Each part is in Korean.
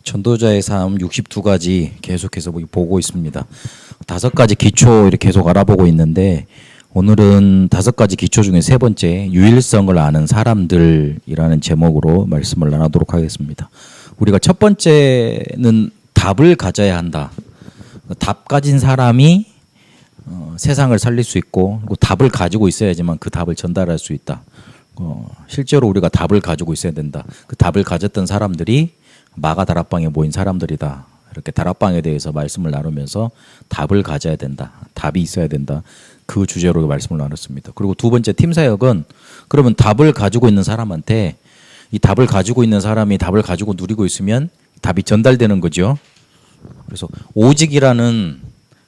전도자의 삶 62가지 계속해서 보고 있습니다. 5가지 기초 이렇게 계속 알아보고 있는데 오늘은 5가지 기초 중에 세 번째 유일성을 아는 사람들이라는 제목으로 말씀을 나누도록 하겠습니다. 우리가 첫 번째는 답을 가져야 한다. 답 가진 사람이 세상을 살릴 수 있고 답을 가지고 있어야지만 그 답을 전달할 수 있다. 실제로 우리가 답을 가지고 있어야 된다. 그 답을 가졌던 사람들이 마가 다락방에 모인 사람들이다. 이렇게 다락방에 대해서 말씀을 나누면서 답을 가져야 된다. 답이 있어야 된다. 그 주제로 말씀을 나눴습니다. 그리고 두 번째 팀 사역은 그러면 답을 가지고 있는 사람한테 이 답을 가지고 있는 사람이 답을 가지고 누리고 있으면 답이 전달되는 거죠. 그래서 오직이라는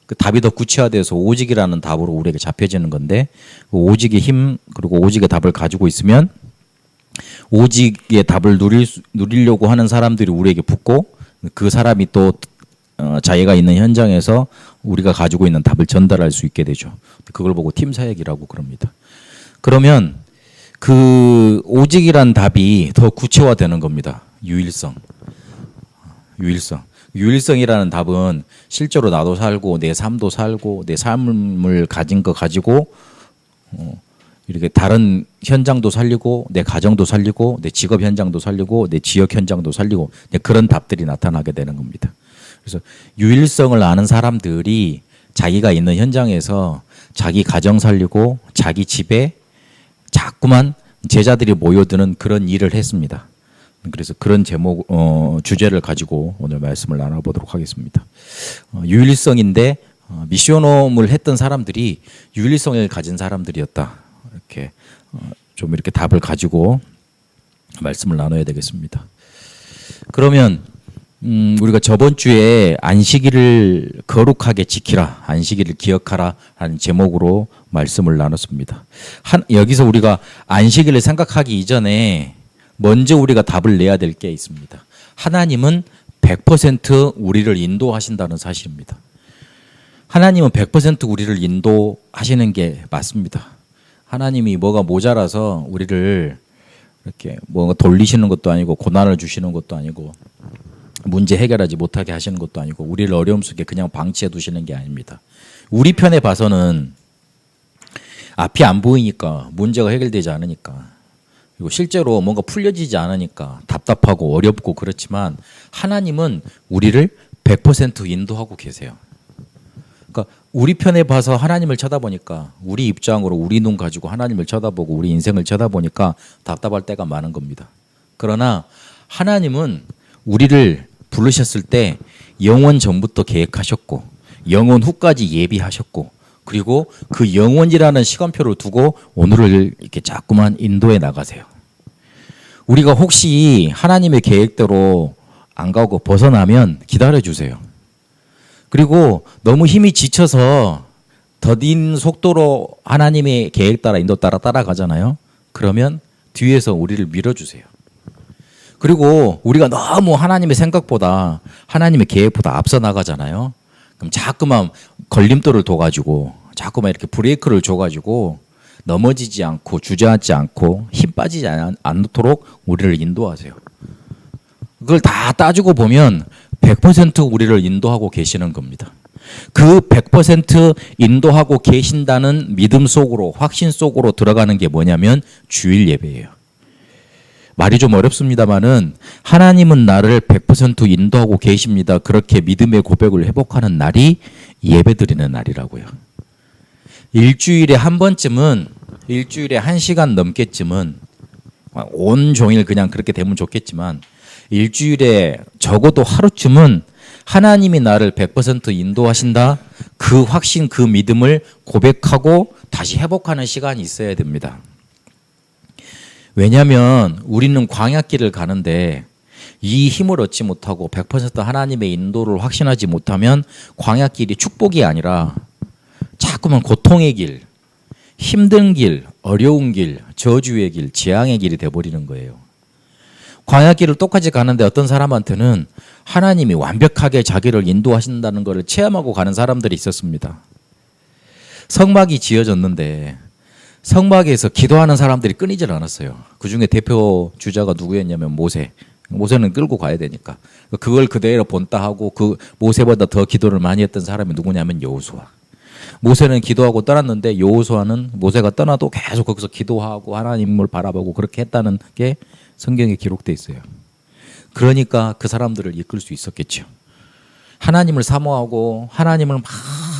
그 답이 더 구체화돼서 오직이라는 답으로 우리에게 잡혀지는 건데 그 오직의 힘 그리고 오직의 답을 가지고 있으면 오직의 답을 누리려고 하는 사람들이 우리에게 붙고 그 사람이 또 자기가 있는 현장에서 우리가 가지고 있는 답을 전달할 수 있게 되죠. 그걸 보고 팀 사역이라고 그럽니다. 그러면 그 오직이란 답이 더 구체화되는 겁니다. 유일성이라는 답은 실제로 나도 살고 내 삶도 살고 내 삶을 가진 거 가지고 이렇게 다른 현장도 살리고 내 가정도 살리고 내 직업 현장도 살리고 내 지역 현장도 살리고 그런 답들이 나타나게 되는 겁니다. 그래서 유일성을 아는 사람들이 자기가 있는 현장에서 자기 가정 살리고 자기 집에 자꾸만 제자들이 모여드는 그런 일을 했습니다. 그래서 그런 제목 주제를 가지고 오늘 말씀을 나눠보도록 하겠습니다. 유일성인데 미션홈을 했던 사람들이 유일성을 가진 사람들이었다. 이렇게 좀 이렇게 답을 가지고 말씀을 나눠야 되겠습니다. 그러면 우리가 저번 주에 안식일을 거룩하게 지키라, 안식일을 기억하라 하는 제목으로 말씀을 나눴습니다. 여기서 우리가 안식일을 생각하기 이전에 먼저 우리가 답을 내야 될 게 있습니다. 하나님은 100% 우리를 인도하신다는 사실입니다. 하나님은 100% 우리를 인도하시는 게 맞습니다. 하나님이 뭐가 모자라서 우리를 이렇게 뭔가 돌리시는 것도 아니고 고난을 주시는 것도 아니고 문제 해결하지 못하게 하시는 것도 아니고 우리를 어려움 속에 그냥 방치해 두시는 게 아닙니다. 우리 편에 봐서는 앞이 안 보이니까 문제가 해결되지 않으니까 그리고 실제로 뭔가 풀려지지 않으니까 답답하고 어렵고 그렇지만 하나님은 우리를 100% 인도하고 계세요. 그러니까 우리 편에 봐서 하나님을 쳐다보니까 우리 입장으로 우리 눈 가지고 하나님을 쳐다보고 우리 인생을 쳐다보니까 답답할 때가 많은 겁니다. 그러나 하나님은 우리를 부르셨을 때 영원 전부터 계획하셨고 영원 후까지 예비하셨고 그리고 그 영원이라는 시간표를 두고 오늘을 이렇게 자꾸만 인도해 나가세요. 우리가 혹시 하나님의 계획대로 안 가고 벗어나면 기다려 주세요. 그리고 너무 힘이 지쳐서 더딘 속도로 하나님의 계획 따라 인도 따라 따라가잖아요. 그러면 뒤에서 우리를 밀어주세요. 그리고 우리가 너무 하나님의 생각보다 하나님의 계획보다 앞서 나가잖아요. 그럼 자꾸만 걸림돌을 둬가지고 자꾸만 이렇게 브레이크를 줘가지고 넘어지지 않고 주저앉지 않고 힘 빠지지 않도록 우리를 인도하세요. 그걸 다 따지고 보면 100% 우리를 인도하고 계시는 겁니다. 그 100% 인도하고 계신다는 믿음 속으로 확신 속으로 들어가는 게 뭐냐면 주일 예배예요. 말이 좀 어렵습니다만은 하나님은 나를 100% 인도하고 계십니다. 그렇게 믿음의 고백을 회복하는 날이 예배드리는 날이라고요. 일주일에 한 번쯤은 일주일에 1시간 넘게쯤은 온종일 그냥 그렇게 되면 좋겠지만 일주일에 적어도 하루쯤은 하나님이 나를 100% 인도하신다. 그 확신, 그 믿음을 고백하고 다시 회복하는 시간이 있어야 됩니다. 왜냐하면 우리는 광야길을 가는데 이 힘을 얻지 못하고 100% 하나님의 인도를 확신하지 못하면 광야길이 축복이 아니라 자꾸만 고통의 길, 힘든 길, 어려운 길, 저주의 길, 재앙의 길이 돼버리는 거예요. 광야길을 똑같이 가는데 어떤 사람한테는 하나님이 완벽하게 자기를 인도하신다는 것을 체험하고 가는 사람들이 있었습니다. 성막이 지어졌는데 성막에서 기도하는 사람들이 끊이질 않았어요. 그중에 대표 주자가 누구였냐면 모세. 모세는 끌고 가야 되니까. 그걸 그대로 본따하고 그 모세보다 더 기도를 많이 했던 사람이 누구냐면 여호수아. 모세는 기도하고 떠났는데 여호수아는 모세가 떠나도 계속 거기서 기도하고 하나님을 바라보고 그렇게 했다는 게 성경에 기록돼 있어요. 그러니까 그 사람들을 이끌 수 있었겠죠. 하나님을 사모하고 하나님을 막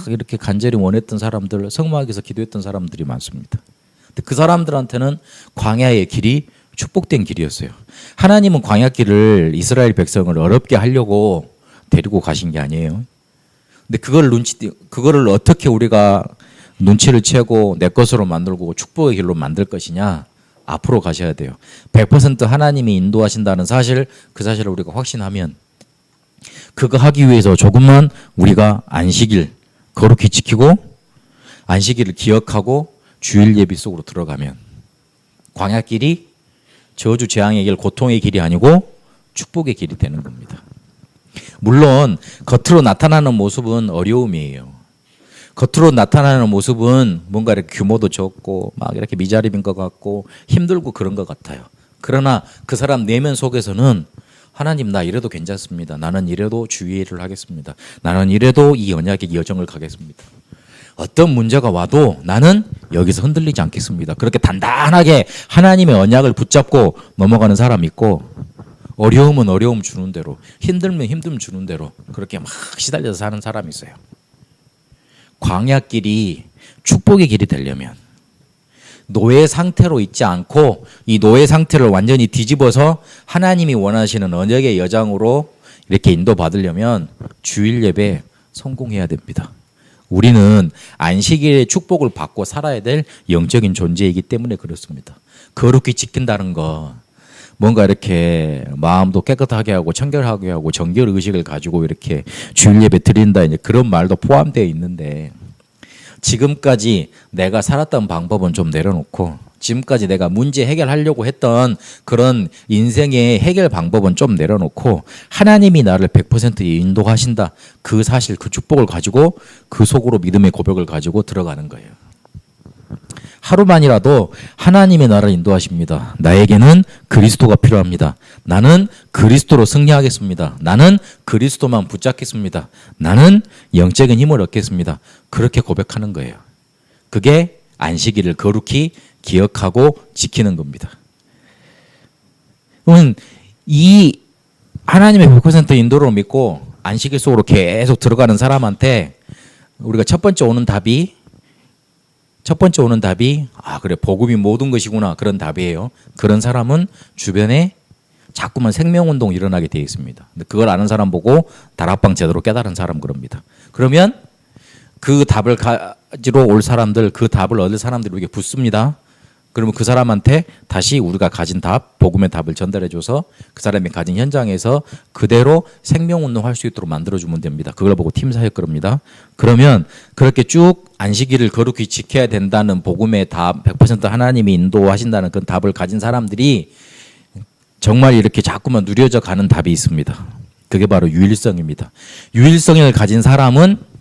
이렇게 간절히 원했던 사람들, 성막에서 기도했던 사람들이 많습니다. 근데 그 사람들한테는 광야의 길이 축복된 길이었어요. 하나님은 광야길을 이스라엘 백성을 어렵게 하려고 데리고 가신 게 아니에요. 근데 그거를 어떻게 우리가 눈치를 채고 내 것으로 만들고 축복의 길로 만들 것이냐? 앞으로 가셔야 돼요. 100% 하나님이 인도하신다는 사실, 그 사실을 우리가 확신하면 그거 하기 위해서 조금만 우리가 안식일 거룩히 지키고 안식일을 기억하고 주일 예비 속으로 들어가면 광야길이 저주 재앙의 길, 고통의 길이 아니고 축복의 길이 되는 겁니다. 물론 겉으로 나타나는 모습은 어려움이에요. 겉으로 나타나는 모습은 뭔가 이렇게 규모도 적고 막 이렇게 미자립인 것 같고 힘들고 그런 것 같아요. 그러나 그 사람 내면 속에서는 하나님 나 이래도 괜찮습니다. 나는 이래도 주의를 하겠습니다. 나는 이래도 이 언약의 여정을 가겠습니다. 어떤 문제가 와도 나는 여기서 흔들리지 않겠습니다. 그렇게 단단하게 하나님의 언약을 붙잡고 넘어가는 사람이 있고 어려움은 어려움 주는 대로 힘들면 힘듦 주는 대로 그렇게 막 시달려서 사는 사람이 있어요. 광야길이 축복의 길이 되려면 노예 상태로 있지 않고 이 노예 상태를 완전히 뒤집어서 하나님이 원하시는 언약의 여정으로 이렇게 인도받으려면 주일 예배 성공해야 됩니다. 우리는 안식일의 축복을 받고 살아야 될 영적인 존재이기 때문에 그렇습니다. 거룩히 지킨다는 거 뭔가 이렇게 마음도 깨끗하게 하고 청결하게 하고 정결 의식을 가지고 이렇게 주일 예배 드린다 이제 그런 말도 포함되어 있는데 지금까지 내가 살았던 방법은 좀 내려놓고 지금까지 내가 문제 해결하려고 했던 그런 인생의 해결 방법은 좀 내려놓고 하나님이 나를 100% 인도하신다. 그 사실, 그 축복을 가지고 그 속으로 믿음의 고백을 가지고 들어가는 거예요. 하루만이라도 하나님의 나를 인도하십니다. 나에게는 그리스도가 필요합니다. 나는 그리스도로 승리하겠습니다. 나는 그리스도만 붙잡겠습니다. 나는 영적인 힘을 얻겠습니다. 그렇게 고백하는 거예요. 그게 안식일을 거룩히 기억하고 지키는 겁니다. 그러면 이 하나님의 100% 인도를 믿고 안식일 속으로 계속 들어가는 사람한테 우리가 첫 번째 오는 답이 그래 복음이 모든 것이구나 그런 답이에요. 그런 사람은 주변에 자꾸만 생명운동이 일어나게 되어 있습니다. 근데 그걸 아는 사람 보고 다락방 제대로 깨달은 사람 그럽니다. 그러면 그 답을 가지러 올 사람들, 그 답을 얻을 사람들이 우리에게 붙습니다. 그러면 그 사람한테 다시 우리가 가진 답, 복음의 답을 전달해줘서 그 사람이 가진 현장에서 그대로 생명운동할 수 있도록 만들어주면 됩니다. 그걸 보고 팀사역 그럽니다. 그러면 그렇게 쭉 안식일을 거룩히 지켜야 된다는 복음의 답, 100% 하나님이 인도하신다는 그 답을 가진 사람들이 정말 이렇게 자꾸만 누려져 가는 답이 있습니다. 그게 바로 유일성입니다. 유일성을 가진 사람은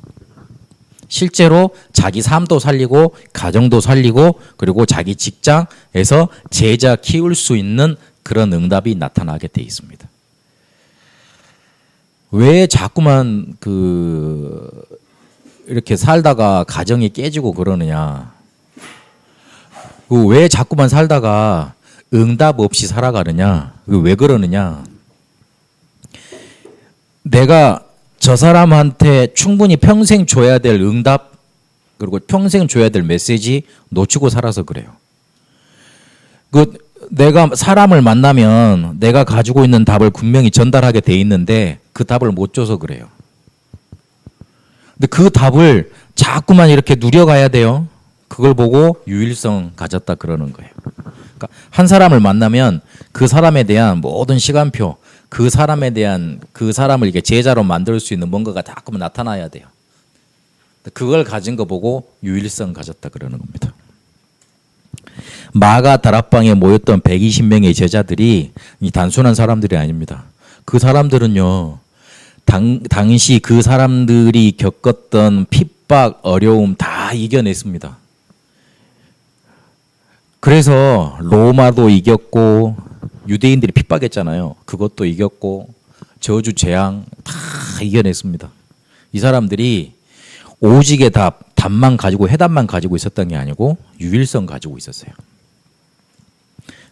실제로 자기 삶도 살리고 가정도 살리고 그리고 자기 직장에서 제자 키울 수 있는 그런 응답이 나타나게 돼 있습니다. 왜 자꾸만 이렇게 살다가 가정이 깨지고 그러느냐? 왜 자꾸만 살다가 응답 없이 살아가느냐? 왜 그러느냐? 내가 저 사람한테 충분히 평생 줘야 될 응답 그리고 평생 줘야 될 메시지 놓치고 살아서 그래요. 내가 사람을 만나면 내가 가지고 있는 답을 분명히 전달하게 돼 있는데 그 답을 못 줘서 그래요. 근데 그 답을 자꾸만 이렇게 누려가야 돼요. 그걸 보고 유일성 가졌다 그러는 거예요. 그러니까 한 사람을 만나면 그 사람에 대한 모든 시간표 그 사람에 대한 그 사람을 이렇게 제자로 만들 수 있는 뭔가가 자꾸만 나타나야 돼요. 그걸 가진 거 보고 유일성 가졌다 그러는 겁니다. 마가 다락방에 모였던 120명의 제자들이 단순한 사람들이 아닙니다. 그 사람들은요, 당시 그 사람들이 겪었던 핍박, 어려움 다 이겨냈습니다. 그래서 로마도 이겼고 유대인들이 핍박했잖아요. 그것도 이겼고 저주 재앙 다 이겨냈습니다. 이 사람들이 오직의 답만 가지고 해답만 가지고 있었던 게 아니고 유일성 가지고 있었어요.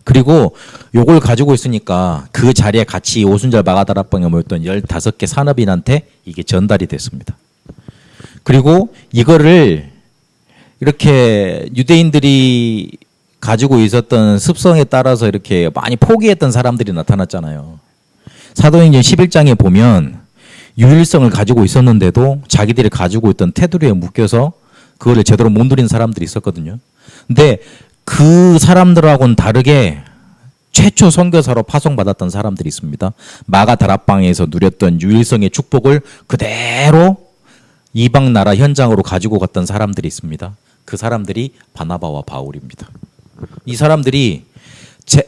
그리고 요걸 가지고 있으니까 그 자리에 같이 오순절 마가다락방에 모였던 15개 산업인한테 이게 전달이 됐습니다. 그리고 이거를 이렇게 유대인들이 가지고 있었던 습성에 따라서 이렇게 많이 포기했던 사람들이 나타났잖아요. 사도행전 11장에 보면 유일성을 가지고 있었는데도 자기들이 가지고 있던 테두리에 묶여서 그거를 제대로 못 누린 사람들이 있었거든요. 근데 그 사람들하고는 다르게 최초 선교사로 파송받았던 사람들이 있습니다. 마가 다락방에서 누렸던 유일성의 축복을 그대로 이방 나라 현장으로 가지고 갔던 사람들이 있습니다. 그 사람들이 바나바와 바울입니다. 이 사람들이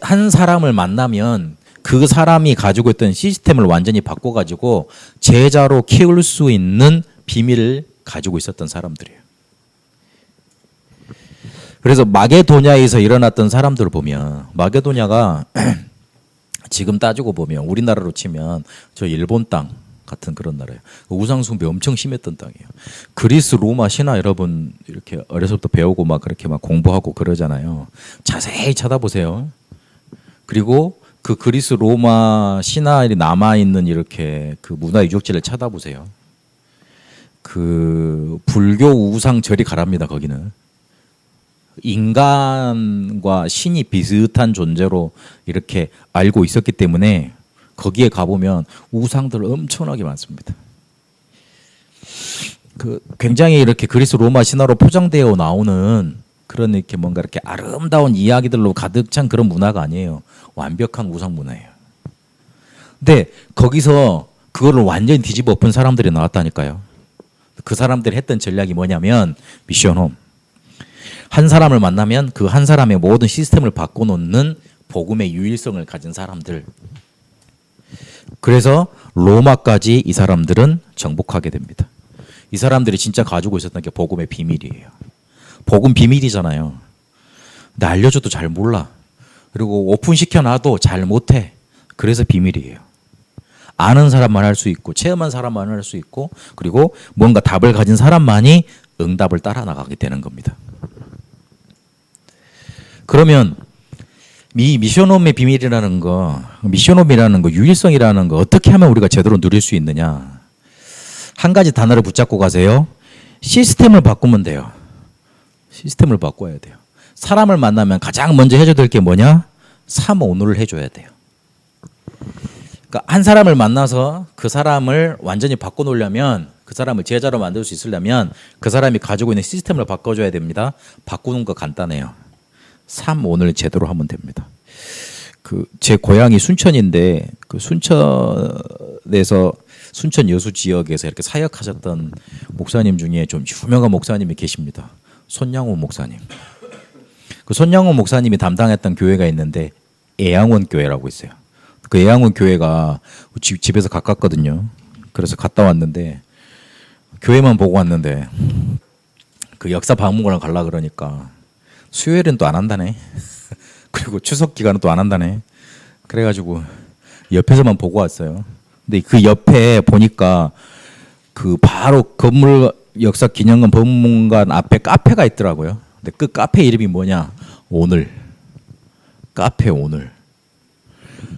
한 사람을 만나면 그 사람이 가지고 있던 시스템을 완전히 바꿔가지고 제자로 키울 수 있는 비밀을 가지고 있었던 사람들이에요. 그래서 마게도냐에서 일어났던 사람들을 보면 마게도냐가 지금 따지고 보면 우리나라로 치면 저 일본 땅 같은 그런 나라예요. 우상숭배 엄청 심했던 땅이에요. 그리스 로마 신화 여러분 이렇게 어려서부터 배우고 막 그렇게 막 공부하고 그러잖아요. 자세히 찾아보세요. 그리고 그 그리스 로마 신화에 남아있는 이렇게 그 문화 유적지를 찾아보세요. 그 불교 우상 절이 가랍니다. 거기는 인간과 신이 비슷한 존재로 이렇게 알고 있었기 때문에 거기에 가보면 우상들 엄청나게 많습니다. 그 굉장히 이렇게 그리스 로마 신화로 포장되어 나오는 그런 이렇게 뭔가 이렇게 아름다운 이야기들로 가득 찬 그런 문화가 아니에요. 완벽한 우상 문화예요. 근데 거기서 그거를 완전히 뒤집어 엎은 사람들이 나왔다니까요. 그 사람들이 했던 전략이 뭐냐면 미션홈. 한 사람을 만나면 그 한 사람의 모든 시스템을 바꿔놓는 복음의 유일성을 가진 사람들. 그래서 로마까지 이 사람들은 정복하게 됩니다. 이 사람들이 진짜 가지고 있었던 게 복음의 비밀이에요. 복음 비밀이잖아요. 근데 알려줘도 잘 몰라. 그리고 오픈시켜놔도 잘 못해. 그래서 비밀이에요. 아는 사람만 할 수 있고 체험한 사람만 할 수 있고 그리고 뭔가 답을 가진 사람만이 응답을 따라 나가게 되는 겁니다. 그러면 이 미션홈의 비밀이라는 거, 미션홈이라는 거, 유일성이라는 거 어떻게 하면 우리가 제대로 누릴 수 있느냐? 한 가지 단어를 붙잡고 가세요. 시스템을 바꾸면 돼요. 시스템을 바꿔야 돼요. 사람을 만나면 가장 먼저 해줘야 될 게 뭐냐? 삼오누를 해줘야 돼요. 그러니까 한 사람을 만나서 그 사람을 완전히 바꿔놓으려면 그 사람을 제자로 만들 수 있으려면 그 사람이 가지고 있는 시스템을 바꿔줘야 됩니다. 바꾸는 거 간단해요. 3오늘 제대로 하면 됩니다. 그 제 고향이 순천인데 그 순천에서 순천 여수 지역에서 이렇게 사역하셨던 목사님 중에 좀 유명한 목사님이 계십니다. 손양호 목사님. 그 손양호 목사님이 담당했던 교회가 있는데 애양원 교회라고 있어요. 그 애양원 교회가 집에서 가깝거든요. 그래서 갔다 왔는데 교회만 보고 왔는데 그 역사 박물관을 가려 그러니까 수요일은 또 안 한다네. 그리고 추석 기간은 또 안 한다네. 그래가지고 옆에서만 보고 왔어요. 근데 그 옆에 보니까 그 바로 건물 역사 기념관 박물관 앞에 카페가 있더라고요. 근데 그 카페 이름이 뭐냐? 오늘. 카페 오늘.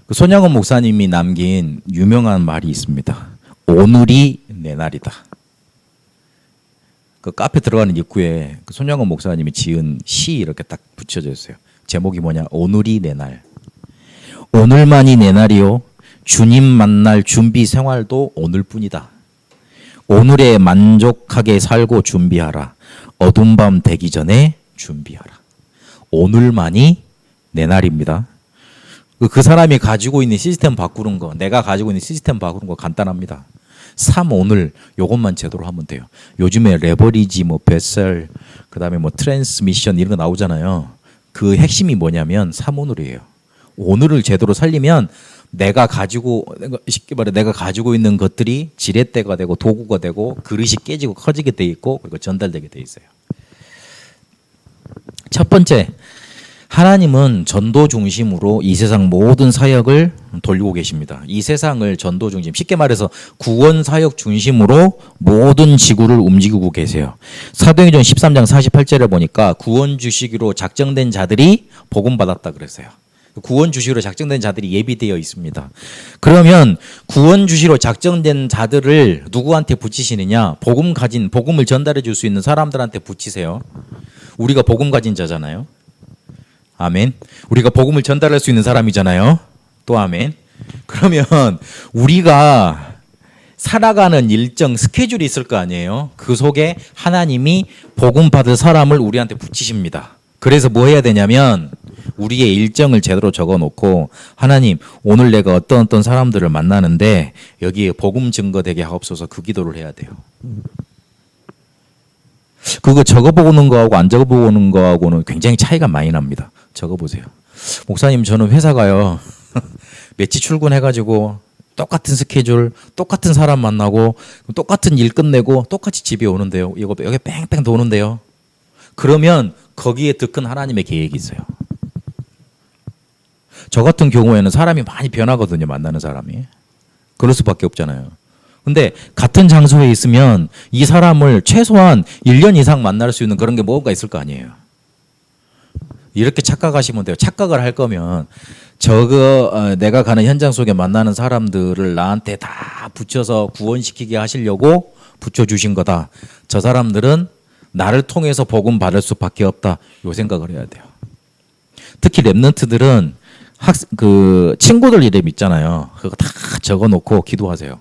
그 손양원 목사님이 남긴 유명한 말이 있습니다. 오늘이 내 날이다. 그 카페 들어가는 입구에 그 손양원 목사님이 지은 시 이렇게 딱 붙여져 있어요. 제목이 뭐냐? 오늘이 내 날. 오늘만이 내 날이요. 주님 만날 준비 생활도 오늘뿐이다. 오늘에 만족하게 살고 준비하라. 어두운 밤 되기 전에 준비하라. 오늘만이 내 날입니다. 그 사람이 가지고 있는 시스템 바꾸는 거, 내가 가지고 있는 시스템 바꾸는 거 간단합니다. 3오늘 요것만 제대로 하면 돼요. 요즘에 레버리지, 뭐 뱃셀, 그다음에 뭐 트랜스미션 이런 거 나오잖아요. 그 핵심이 뭐냐면 3오늘이에요. 오늘을 제대로 살리면 내가 가지고 쉽게 말해 내가 가지고 있는 것들이 지렛대가 되고 도구가 되고 그릇이 깨지고 커지게 돼 있고 그리고 전달되게 돼 있어요. 첫 번째, 하나님은 전도 중심으로 이 세상 모든 사역을 돌리고 계십니다. 이 세상을 전도 중심, 쉽게 말해서 구원 사역 중심으로 모든 지구를 움직이고 계세요. 사도행전 13장 48절에 보니까 구원 주시기로 작정된 자들이 복음 받았다 그랬어요. 구원 주시로 작정된 자들이 예비되어 있습니다. 그러면 구원 주시로 작정된 자들을 누구한테 붙이시느냐? 복음을 전달해 줄 수 있는 사람들한테 붙이세요. 우리가 복음 가진 자잖아요. 아멘. 우리가 복음을 전달할 수 있는 사람이잖아요. 또 아멘. 그러면 우리가 살아가는 일정 스케줄이 있을 거 아니에요. 그 속에 하나님이 복음 받을 사람을 우리한테 붙이십니다. 그래서 뭐 해야 되냐면 우리의 일정을 제대로 적어놓고 하나님 오늘 내가 어떤 사람들을 만나는데 여기에 복음 증거되게 하옵소서 그 기도를 해야 돼요. 그거 적어보는 거하고 안 적어보는 거하고는 굉장히 차이가 많이 납니다. 적어보세요. 목사님 저는 회사가요. 매치 출근해가지고 똑같은 스케줄, 똑같은 사람 만나고 똑같은 일 끝내고 똑같이 집에 오는데요. 이거 여기 뺑뺑 도는데요. 그러면 거기에 더 큰 하나님의 계획이 있어요. 저 같은 경우에는 사람이 많이 변하거든요. 만나는 사람이. 그럴 수밖에 없잖아요. 근데 같은 장소에 있으면 이 사람을 최소한 1년 이상 만날 수 있는 그런 게 뭐가 있을 거 아니에요. 이렇게 착각하시면 돼요. 착각을 할 거면 내가 가는 현장 속에 만나는 사람들을 나한테 다 붙여서 구원시키게 하시려고 붙여주신 거다. 저 사람들은 나를 통해서 복음 받을 수밖에 없다. 요 생각을 해야 돼요. 특히 랩런트들은 친구들 이름 있잖아요. 그거 다 적어놓고 기도하세요.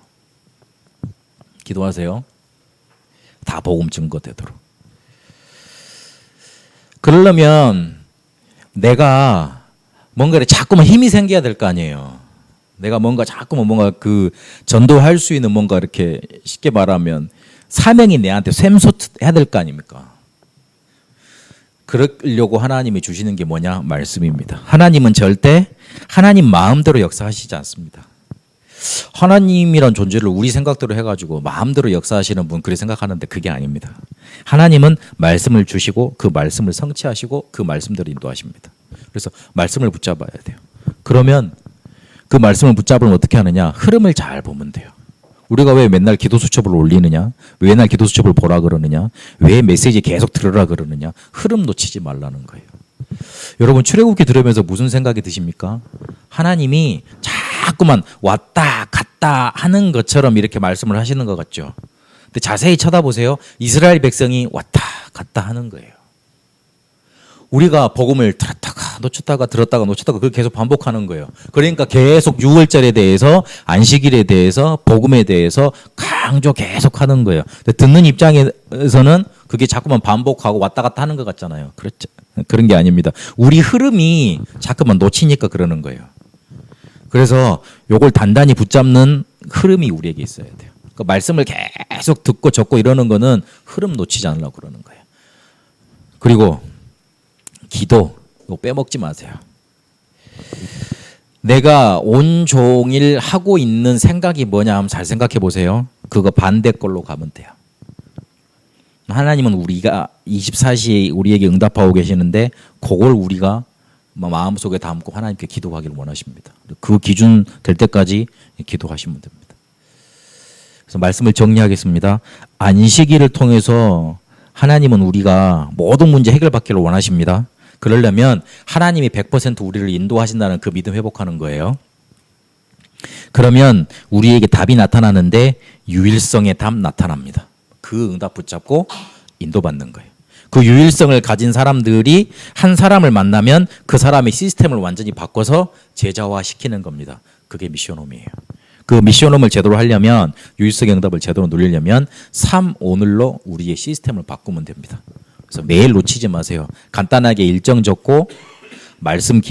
기도하세요. 다 복음 증거되도록. 그러려면 내가 뭔가를 자꾸만 힘이 생겨야 될 거 아니에요. 내가 자꾸만 그 전도할 수 있는 뭔가 이렇게 쉽게 말하면 사명이 내한테 샘솟해야 될 거 아닙니까? 그러려고 하나님이 주시는 게 뭐냐? 말씀입니다. 하나님은 절대 하나님 마음대로 역사하시지 않습니다. 하나님이란 존재를 우리 생각대로 해가지고 마음대로 역사하시는 분 그렇게 생각하는데 그게 아닙니다. 하나님은 말씀을 주시고 그 말씀을 성취하시고 그 말씀대로 인도하십니다. 그래서 말씀을 붙잡아야 돼요. 그러면 그 말씀을 붙잡으면 어떻게 하느냐? 흐름을 잘 보면 돼요. 우리가 왜 맨날 기도 수첩을 올리느냐? 왜 맨날 기도 수첩을 보라 그러느냐? 왜 메시지 계속 들으라 그러느냐? 흐름 놓치지 말라는 거예요. 여러분 출애굽기 들으면서 무슨 생각이 드십니까? 하나님이 자꾸만 왔다 갔다 하는 것처럼 이렇게 말씀을 하시는 것 같죠. 근데 자세히 쳐다보세요. 이스라엘 백성이 왔다 갔다 하는 거예요. 우리가 복음을 들었다가 놓쳤다가 들었다가 놓쳤다가 그걸 계속 반복하는 거예요. 그러니까 계속 6월절에 대해서 안식일에 대해서 복음에 대해서 강조 계속 하는 거예요. 근데 듣는 입장에서는 그게 자꾸만 반복하고 왔다 갔다 하는 것 같잖아요. 그렇죠? 그런 게 아닙니다. 우리 흐름이 자꾸만 놓치니까 그러는 거예요. 그래서 요걸 단단히 붙잡는 흐름이 우리에게 있어야 돼요. 그러니까 말씀을 계속 듣고 적고 이러는 거는 흐름 놓치지 않으려고 그러는 거예요. 그리고 기도 이거 빼먹지 마세요. 내가 온종일 하고 있는 생각이 뭐냐 하면 잘 생각해 보세요. 그거 반대 걸로 가면 돼요. 하나님은 우리가 24시에 우리에게 응답하고 계시는데 그걸 우리가 마음속에 담고 하나님께 기도하기를 원하십니다. 그 기준 될 때까지 기도하시면 됩니다. 그래서 말씀을 정리하겠습니다. 안식일을 통해서 하나님은 우리가 모든 문제 해결받기를 원하십니다. 그러려면 하나님이 100% 우리를 인도하신다는 그 믿음 회복하는 거예요. 그러면 우리에게 답이 나타나는데 유일성의 답 나타납니다. 그 응답 붙잡고 인도받는 거예요. 그 유일성을 가진 사람들이 한 사람을 만나면 그 사람의 시스템을 완전히 바꿔서 제자화시키는 겁니다. 그게 미션홈이에요. 그 미션홈을 제대로 하려면 유일성의 응답을 제대로 누리려면 오늘로 우리의 시스템을 바꾸면 됩니다. 그래서 매일 놓치지 마세요. 간단하게 일정 적고 말씀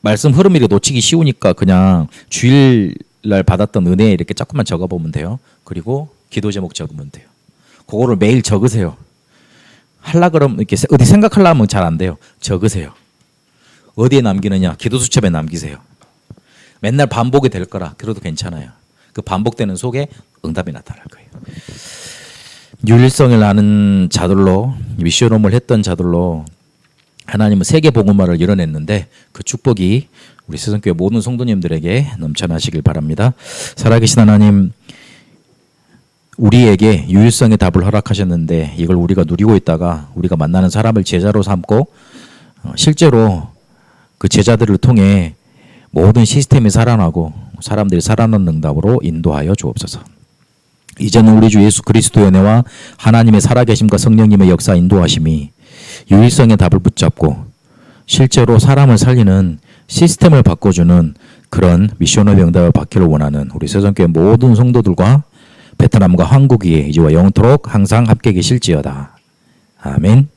흐름이 놓치기 쉬우니까 그냥 주일날 받았던 은혜 이렇게 조금만 적어보면 돼요. 그리고 기도 제목 적으면 돼요. 그거를 매일 적으세요. 하려 그러면 이렇게 어디 생각하려면 잘 안 돼요. 적으세요. 어디에 남기느냐? 기도 수첩에 남기세요. 맨날 반복이 될 거라 그래도 괜찮아요. 그 반복되는 속에 응답이 나타날 거예요. 유일성을 아는 자들로 미션홈을 했던 자들로 하나님은 세계 복음화를 이뤄냈는데 그 축복이 우리 세상교회 모든 성도님들에게 넘쳐나시길 바랍니다. 살아계신 하나님, 우리에게 유일성의 답을 허락하셨는데 이걸 우리가 누리고 있다가 우리가 만나는 사람을 제자로 삼고 실제로 그 제자들을 통해 모든 시스템이 살아나고 사람들이 살아나는 응답으로 인도하여 주옵소서. 이제는 우리 주 예수 그리스도의 은혜와 하나님의 살아계심과 성령님의 역사 인도하심이 유일성의 답을 붙잡고 실제로 사람을 살리는 시스템을 바꿔주는 그런 미션의 응답을 받기를 원하는 우리 세상교회 모든 성도들과 베트남과 한국 위에 이제와 영원토록 항상 함께 계실지어다. 아멘.